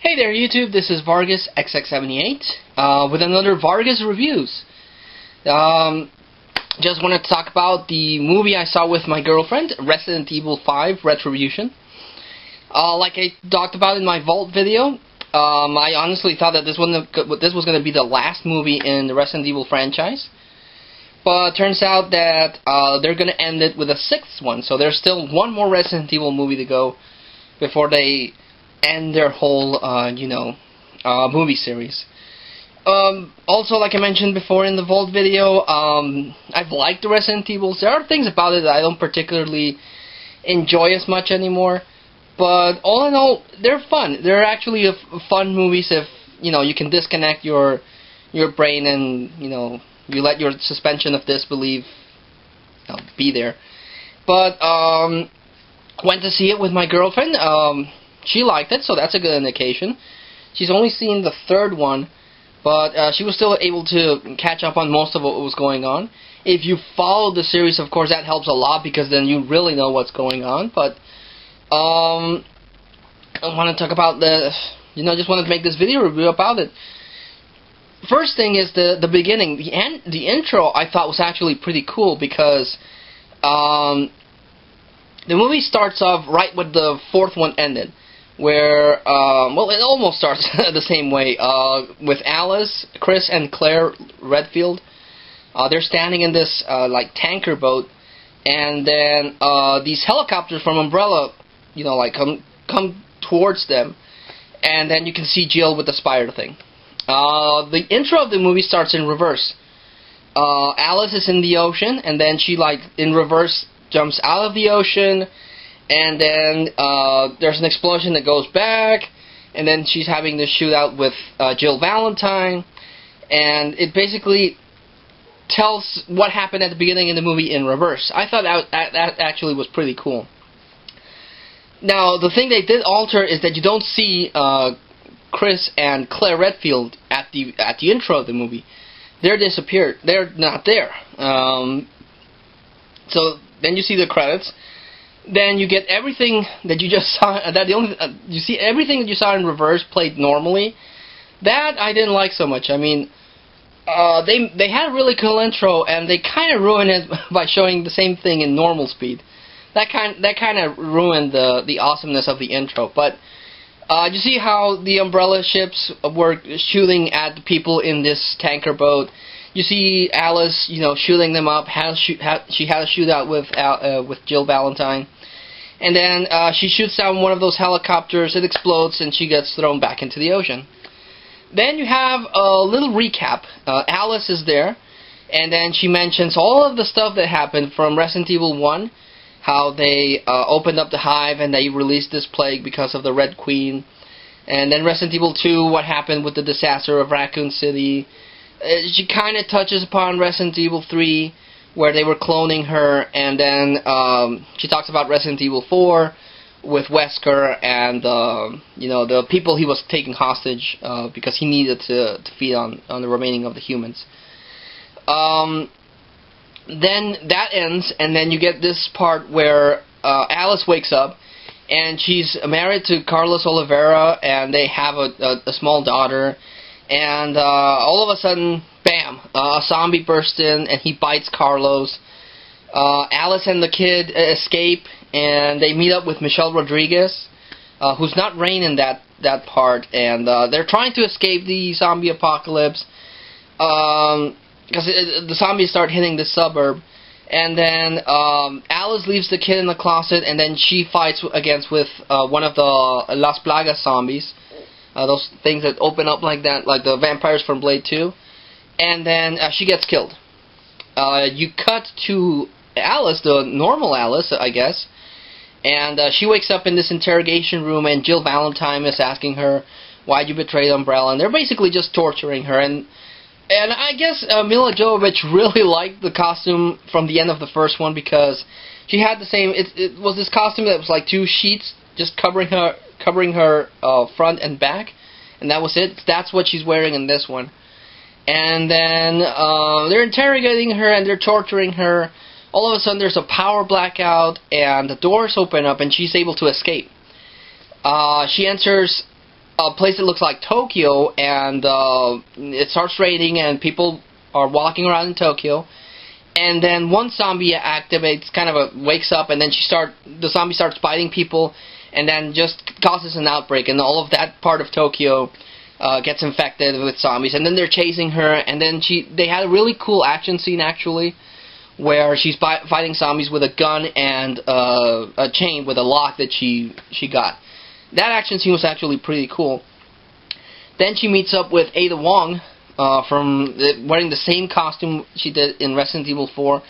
Hey there YouTube, this is Vargas XX78 with another Vargas Reviews. Just wanted to talk about the movie I saw with my girlfriend, Resident Evil 5 Retribution. Like I talked about in my Vault video, I honestly thought that this was going to be the last movie in the Resident Evil franchise. But it turns out that they're going to end it with a sixth one, so there's still one more Resident Evil movie to go before they end their whole, movie series. Also, like I mentioned before in the Vault video, I've liked the Resident Evils. There are things about it that I don't particularly enjoy as much anymore, but all in all, they're fun. They're actually fun movies if, you can disconnect your brain and, you let your suspension of disbelief be there. But, went to see it with my girlfriend. She liked it, so that's a good indication. She's only seen the third one, but she was still able to catch up on most of what was going on. If you follow the series, of course, that helps a lot, because then you really know what's going on. But I want to talk about just wanted to make this video review about it. First thing is the beginning. The intro I thought was actually pretty cool, because the movie starts off right when the fourth one ended, where, it almost starts the same way, with Alice, Chris, and Claire Redfield. They're standing in this, tanker boat, and then, these helicopters from Umbrella, come towards them, and then you can see Jill with the spider thing. The intro of the movie starts in reverse. Alice is in the ocean, and then she, in reverse, jumps out of the ocean, and then there's an explosion that goes back, and then she's having this shootout with Jill Valentine, and it basically tells what happened at the beginning of the movie in reverse. I thought that actually was pretty cool. Now, the thing they did alter is that you don't see Chris and Claire Redfield at the intro of the movie. They're disappeared. They're not there. So then you see the credits. Then you get everything that you just saw. You see everything that you saw in reverse played normally. That I didn't like so much. I mean, they had a really cool intro, and they kind of ruined it by showing the same thing in normal speed. That kind of ruined the awesomeness of the intro. But you see how the Umbrella ships were shooting at the people in this tanker boat. You see Alice, shooting them up. She had a shootout with Jill Valentine, and then she shoots down one of those helicopters. It explodes, and she gets thrown back into the ocean. Then you have a little recap. Alice is there, and then she mentions all of the stuff that happened from Resident Evil 1, how they opened up the hive and they released this plague because of the Red Queen, and then Resident Evil 2, what happened with the disaster of Raccoon City. She kind of touches upon Resident Evil 3, where they were cloning her, and then she talks about Resident Evil 4 with Wesker and the people he was taking hostage because he needed to feed on the remaining of the humans. Then that ends, and then you get this part where Alice wakes up, and she's married to Carlos Oliveira, and they have a small daughter. And all of a sudden, bam, a zombie bursts in, and he bites Carlos. Alice and the kid escape, and they meet up with Michelle Rodriguez, who's not Rain in that part, and they're trying to escape the zombie apocalypse, because the zombies start hitting the suburb. And then Alice leaves the kid in the closet, and then she fights with one of the Las Plagas zombies. Those things that open up like that, like the vampires from Blade 2. And then she gets killed. You cut to Alice, the normal Alice, I guess. And she wakes up in this interrogation room, and Jill Valentine is asking her, why'd you betray Umbrella? And they're basically just torturing her. And I guess Mila Jovovich really liked the costume from the end of the first one, because she had the same... It was this costume that was like two sheets just covering her front and back, and that was it. That's what she's wearing in this one. And then they're interrogating her, and they're torturing her. All of a sudden there's a power blackout, and the doors open up, and she's able to escape. She enters a place that looks like Tokyo, and it starts raining, and people are walking around in Tokyo. And then one zombie activates, wakes up, and then the zombie starts biting people, and then just causes an outbreak, and all of that part of Tokyo gets infected with zombies. And then they're chasing her, and then they had a really cool action scene, actually, where she's fighting zombies with a gun and a chain with a lock that she got. That action scene was actually pretty cool. Then she meets up with Ada Wong, wearing the same costume she did in Resident Evil 4.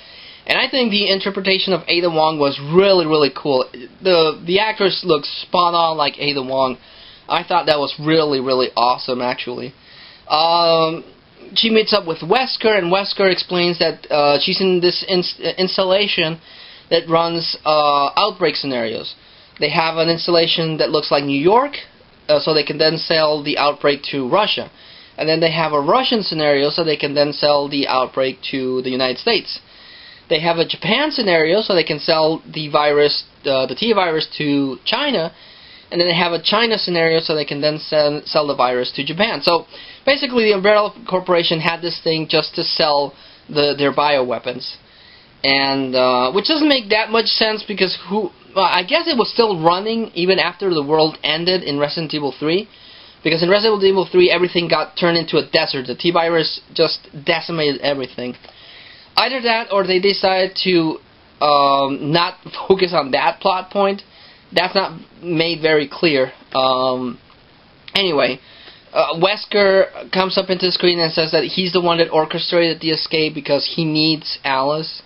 And I think the interpretation of Ada Wong was really, really cool. The actress looks spot on like Ada Wong. I thought that was really, really awesome, actually. She meets up with Wesker, and Wesker explains that she's in this installation that runs outbreak scenarios. They have an installation that looks like New York, so they can then sell the outbreak to Russia. And then they have a Russian scenario, so they can then sell the outbreak to the United States. They have a Japan scenario, so they can sell the virus, the T-virus, to China. And then they have a China scenario, so they can then sell the virus to Japan. So basically, the Umbrella Corporation had this thing just to sell their bioweapons, and which doesn't make that much sense because I guess it was still running even after the world ended in Resident Evil 3. Because in Resident Evil 3, everything got turned into a desert. The T-virus just decimated everything. Either that, or they decided to not focus on that plot point. That's not made very clear. Anyway, Wesker comes up into the screen and says that he's the one that orchestrated the escape because he needs Alice.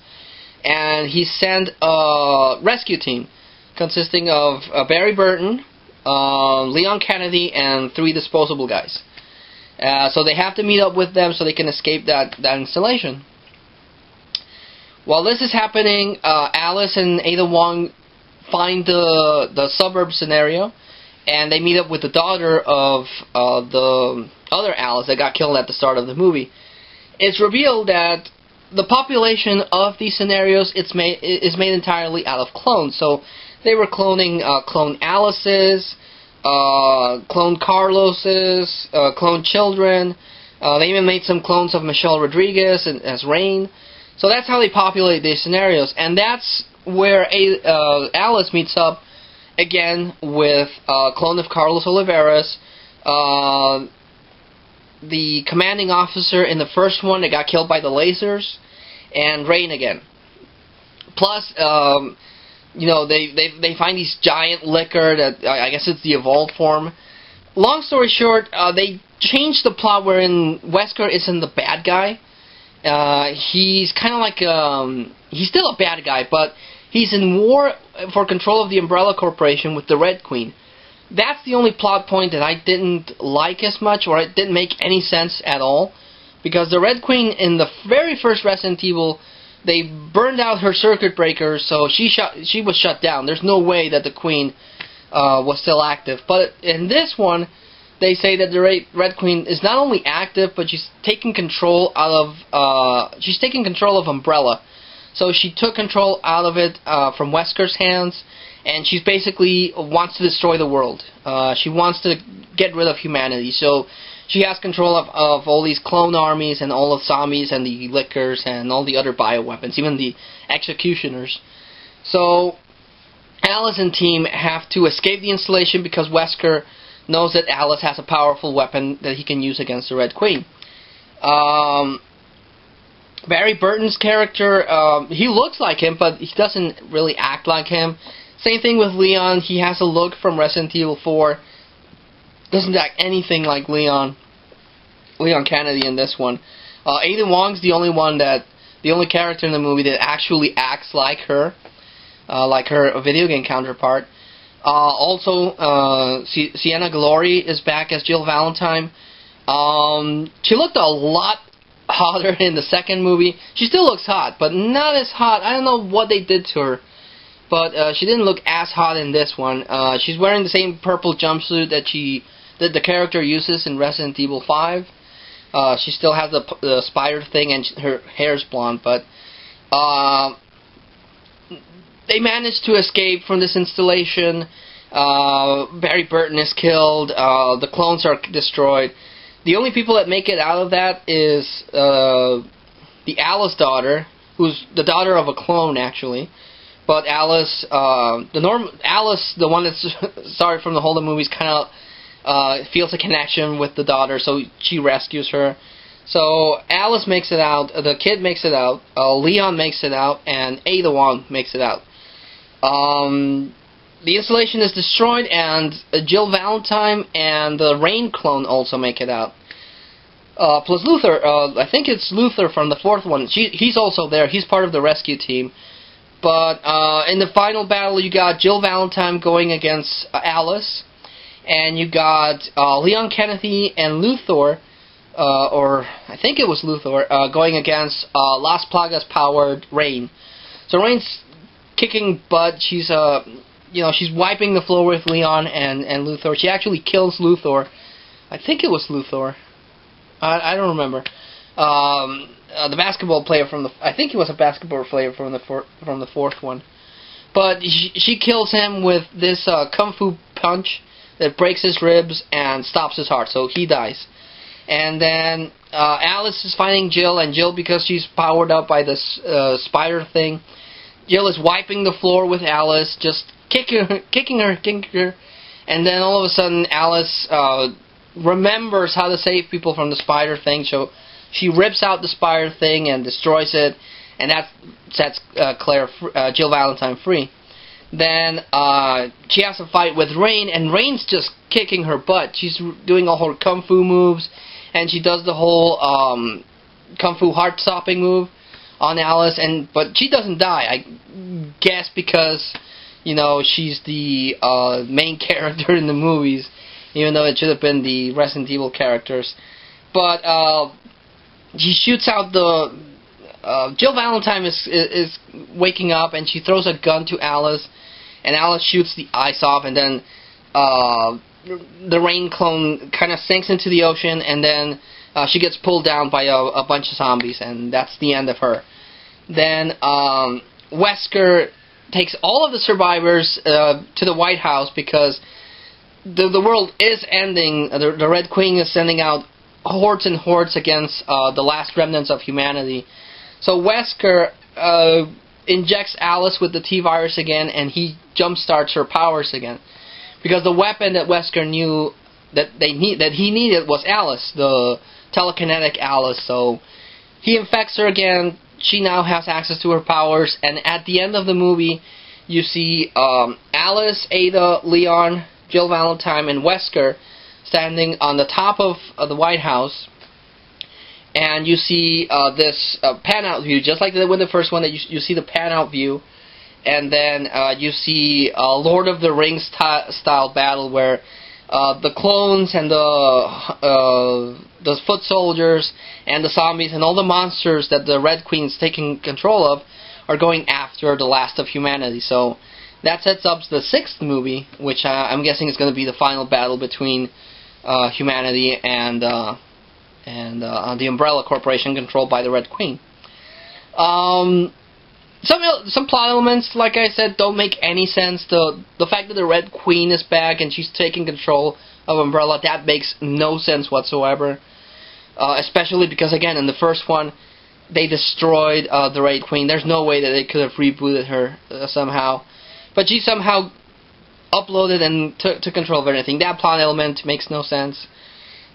And he sent a rescue team consisting of Barry Burton, Leon Kennedy, and 3 disposable guys. So they have to meet up with them so they can escape that installation. While this is happening, Alice and Ada Wong find the suburb scenario, and they meet up with the daughter of the other Alice that got killed at the start of the movie. It's revealed that the population of these scenarios is made entirely out of clones. So they were cloning clone Alice's, clone Carlos's, clone children. They even made some clones of Michelle Rodriguez as Rain. So that's how they populate these scenarios. And that's where Alice meets up again with a clone of Carlos Oliveras, the commanding officer in the first one that got killed by the lasers, and Rain again. Plus, they find these giant liquor that I guess it's the evolved form. Long story short, they changed the plot wherein Wesker isn't the bad guy. He's kind of like he's still a bad guy, but he's in war for control of the Umbrella Corporation with the Red Queen. That's the only plot point that I didn't like as much, or it didn't make any sense at all. Because the Red Queen in the very first Resident Evil, they burned out her circuit breaker, so she was shut down. There's no way that the Queen was still active. But in this one, they say that the Red Queen is not only active, but she's taking control out of Umbrella. So she took control out of it from Wesker's hands, and she basically wants to destroy the world. She wants to get rid of humanity. So she has control of all these clone armies and all the zombies and the lickers and all the other bioweapons, even the executioners. So Alice and team have to escape the installation because Wesker knows that Alice has a powerful weapon that he can use against the Red Queen. Barry Burton's character, he looks like him, but he doesn't really act like him. Same thing with Leon. He has a look from Resident Evil 4. Doesn't act anything like Leon Kennedy in this one. Ada Wong's the only character in the movie that actually acts like her video game counterpart. Also, Sienna Glory is back as Jill Valentine. She looked a lot hotter in the second movie. She still looks hot, but not as hot. I don't know what they did to her, but she didn't look as hot in this one. She's wearing the same purple jumpsuit that the character uses in Resident Evil 5. She still has the spider thing, and her hair's blonde, but they managed to escape from this installation. Barry Burton is killed. The clones are destroyed. The only people that make it out of that is the Alice daughter, who's the daughter of a clone, actually. But Alice, Alice, the one that's started from the whole of the movies, kind of feels a connection with the daughter, so she rescues her. So Alice makes it out, the kid makes it out, Leon makes it out, and Ada Wong makes it out. The installation is destroyed, and Jill Valentine and the Rain clone also make it out. Plus Luther, I think it's Luther from the fourth one. He's also there. He's part of the rescue team. But in the final battle, you got Jill Valentine going against Alice, and you got Leon Kennedy and Luthor, or I think it was Luthor, going against Las Plagas powered Rain. So Rain's kicking butt. She's she's wiping the floor with Leon and Luthor. She actually kills Luthor. I think it was Luthor. I don't remember. The basketball player from the... I think he was a basketball player from the fourth one. But she kills him with this kung fu punch that breaks his ribs and stops his heart, so he dies. And then Alice is fighting Jill, and Jill, because she's powered up by this spider thing, Jill is wiping the floor with Alice, just kicking her, and then all of a sudden Alice remembers how to save people from the spider thing, so she rips out the spider thing and destroys it, and that sets Jill Valentine free. Then she has a fight with Rain, and Rain's just kicking her butt. She's doing all her kung fu moves, and she does the whole kung fu heart-stopping move on Alice, but she doesn't die. I guess because she's the main character in the movies, even though it should have been the Resident Evil characters. But she shoots out the... Jill Valentine is waking up, and she throws a gun to Alice, and Alice shoots the ice off, and then the Rain clone kind of sinks into the ocean, and then she gets pulled down by a bunch of zombies, and that's the end of her. Then Wesker takes all of the survivors to the White House, because the world is ending. The Red Queen is sending out hordes and hordes against the last remnants of humanity. So Wesker injects Alice with the T-virus again, and he jumpstarts her powers again. Because the weapon that Wesker knew that he needed was Alice, the telekinetic Alice. So he infects her again. She now has access to her powers, and at the end of the movie, you see Alice, Ada, Leon, Jill Valentine, and Wesker standing on the top of the White House, and you see this pan-out view, just like with the first one, that you see the pan-out view, and then you see a Lord of the Rings style battle where the clones and the foot soldiers and the zombies and all the monsters that the Red Queen's taking control of are going after the last of humanity. So that sets up the sixth movie, which I'm guessing is going to be the final battle between humanity and the Umbrella Corporation controlled by the Red Queen. Some plot elements, like I said, don't make any sense. The fact that the Red Queen is back and she's taking control of Umbrella, that makes no sense whatsoever. Especially because, again, in the first one, they destroyed the Red Queen. There's no way that they could have rebooted her somehow. But she somehow uploaded and took control of everything. That plot element makes no sense.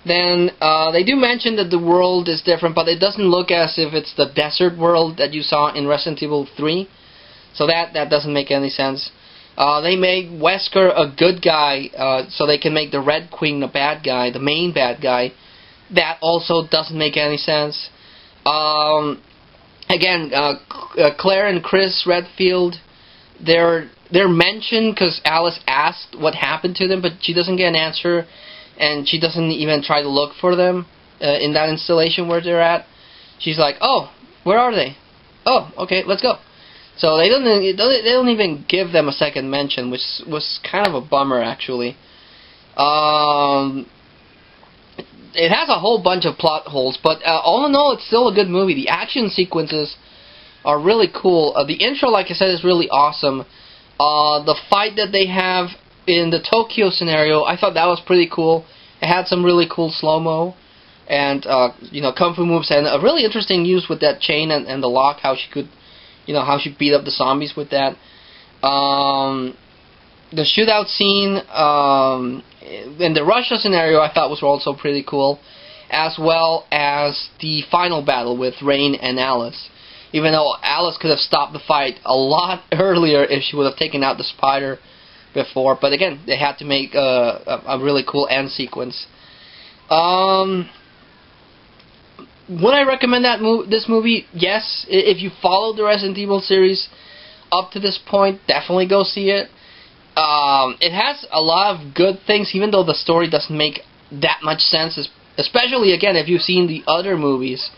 Then they do mention that the world is different, but it doesn't look as if it's the desert world that you saw in Resident Evil 3. So that doesn't make any sense. They made Wesker a good guy, so they can make the Red Queen a bad guy, the main bad guy. That also doesn't make any sense. Again, Claire and Chris Redfield, they're mentioned because Alice asked what happened to them, but she doesn't get an answer, and she doesn't even try to look for them in that installation where they're at. She's like, "Oh, where are they? Oh, okay, let's go." So they don't even give them a second mention, which was kind of a bummer, actually. It has a whole bunch of plot holes, but all in all, it's still a good movie. The action sequences are really cool. The intro, like I said, is really awesome. The fight that they have in the Tokyo scenario, I thought that was pretty cool. It had some really cool slow-mo and kung fu moves, and a really interesting use with that chain and the lock, how she could, how she beat up the zombies with that. The shootout scene in the Russia scenario I thought was also pretty cool, as well as the final battle with Rain and Alice. Even though Alice could have stopped the fight a lot earlier if she would have taken out the spider before, but again, they had to make a really cool end sequence. Would I recommend this movie? Yes. If you followed the Resident Evil series up to this point, definitely go see it. It has a lot of good things, even though the story doesn't make that much sense, especially, again, if you've seen the other movies.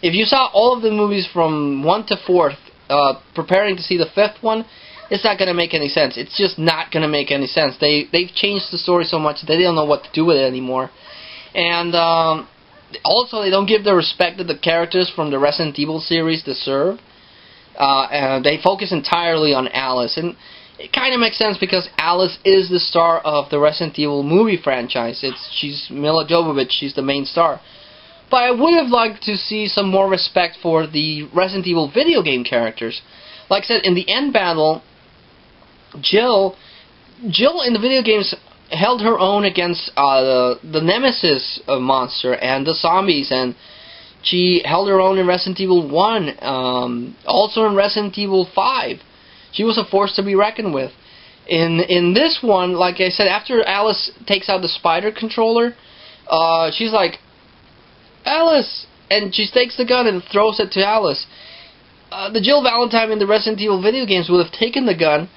If you saw all of the movies from 1 to 4th, preparing to see the 5th one, it's not going to make any sense. It's just not going to make any sense. They've changed the story so much that they don't know what to do with it anymore. And also, they don't give the respect that the characters from the Resident Evil series deserve. And they focus entirely on Alice. And it kind of makes sense because Alice is the star of the Resident Evil movie franchise. She's Mila Jovovich. She's the main star. But I would have liked to see some more respect for the Resident Evil video game characters. Like I said, in the end battle, Jill in the video games held her own against the Nemesis monster and the zombies, and she held her own in Resident Evil 1, also in Resident Evil 5. She was a force to be reckoned with. In this one, like I said, after Alice takes out the spider controller, she's like, Alice! And she takes the gun and throws it to Alice. The Jill Valentine in the Resident Evil video games would have taken the gun,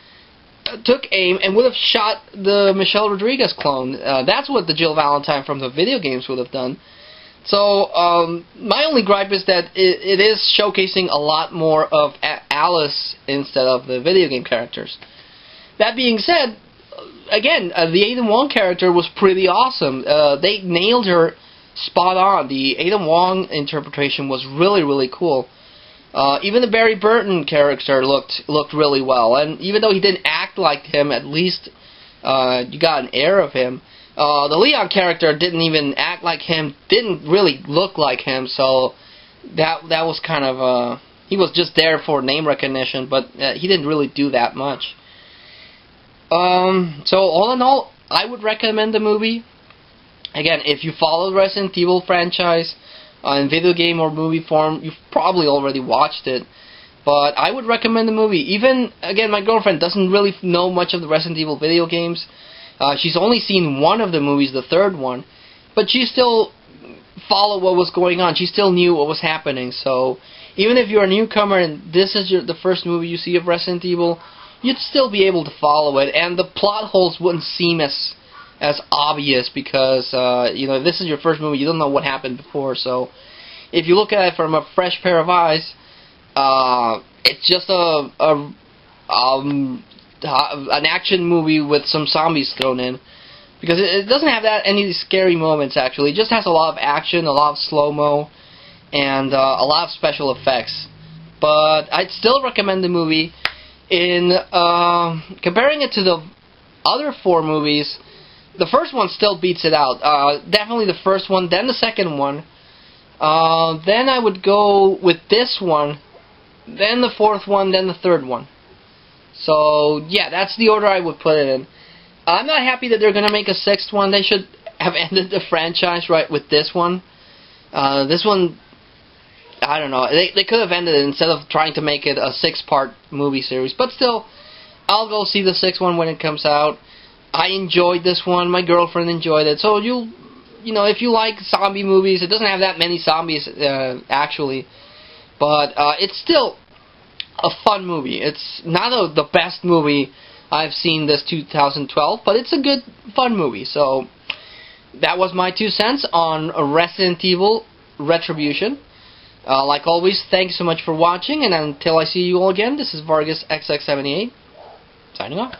took aim, and would have shot the Michelle Rodriguez clone. That's what the Jill Valentine from the video games would have done. So, my only gripe is that it is showcasing a lot more of Alice instead of the video game characters. That being said, again, the Ada Wong character was pretty awesome. They nailed her spot on. The Ada Wong interpretation was really, really cool. Even the Barry Burton character looked really well, and even though he didn't act like him, at least you got an air of him. The Leon character didn't even act like him, didn't really look like him, so that was kind of he was just there for name recognition, but he didn't really do that much. So all in all, I would recommend the movie. Again, if you follow the Resident Evil franchise in video game or movie form, you've probably already watched it. But I would recommend the movie. Even, again, my girlfriend doesn't really know much of the Resident Evil video games. She's only seen one of the movies, the third one. But she still followed what was going on. She still knew what was happening. So even if you're a newcomer and this is the first movie you see of Resident Evil, you'd still be able to follow it. And the plot holes wouldn't seem as obvious because, if this is your first movie, you don't know what happened before. So if you look at it from a fresh pair of eyes, it's just an action movie with some zombies thrown in. Because it doesn't have any scary moments, actually. It just has a lot of action, a lot of slow-mo, and a lot of special effects. But I'd still recommend the movie. In comparing it to the other 4 movies, the first one still beats it out. Definitely the first one, then the second one. Then I would go with this one, then the 4th one, then the 3rd one. So, yeah, that's the order I would put it in. I'm not happy that they're going to make a 6th one. They should have ended the franchise right with this one. This one, I don't know. They could have ended it instead of trying to make it a 6-part movie series. But still, I'll go see the 6th one when it comes out. I enjoyed this one. My girlfriend enjoyed it. So if you like zombie movies, it doesn't have that many zombies actually, but it's still a fun movie. It's not the best movie I've seen this 2012, but it's a good, fun movie. So that was my 2 cents on Resident Evil Retribution. Like always, thanks so much for watching, and until I see you all again, this is Vargas XX78 signing off.